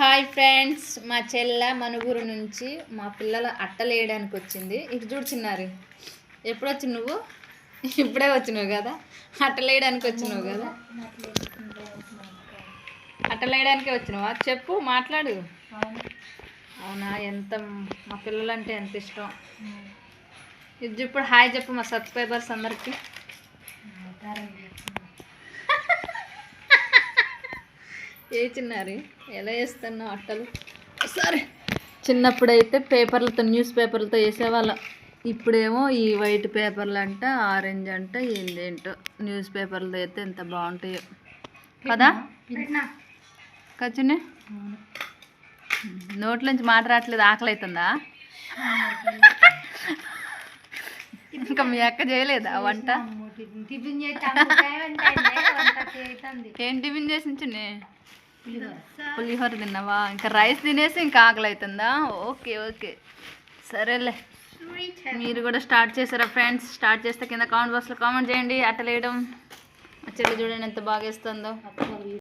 Hi friends, మా చెల్ల మనుగురు నుంచి మా పిల్లల అట్టలు వేయడానికి వచ్చింది. ఇటు చూడుచున్నారు. ఎప్పుడు వచ్చి నువ్వు? ఇప్పుడే వచ్చినావు కదా. అట్టలు వేయడానికి వచ్చినావు కదా. అట్టలు వేయడానికే వచ్చినావా? చెప్పు, మాట్లాడు. అవునా? ఎంత మా పిల్లలంటే ఎంత ఇష్టం. ఇది ఇప్పుడు హాయ్ చెప్పు మా సబ్స్క్రైబర్స్ అందరికి. ఏ చిన్నారి ఎలా వేస్తున్నావు అట్టలు? సరే, చిన్నప్పుడైతే పేపర్లతో, న్యూస్ పేపర్లతో వేసేవాళ్ళం. ఇప్పుడేమో ఈ వైట్ పేపర్లు అంట, ఆరెంజ్ అంట, ఏంటో న్యూస్ పేపర్లతో అయితే ఎంత బాగుంటాయో కదా. కచ్చునే నోట్లోంచి మాట రావట్లేదు. ఆకలి అవుతుందా? ఇంకా మీ అక్క చేయలేదా వంట? ఏం టిఫిన్ చేసించునే? పులిహోర తిన్నావా? ఇంకా రైస్ తినేసి ఇంకా ఆకలి అవుతుందా? ఓకే ఓకే, సరేలే. మీరు కూడా స్టార్ట్ చేశారా ఫ్రెండ్స్? స్టార్ట్ చేస్తే కింద కామెంట్ బాక్స్లో కామెంట్ చేయండి. అట్టలు వేయడం మా చెల్లి చూడండి ఎంత బాగా వేస్తుందో.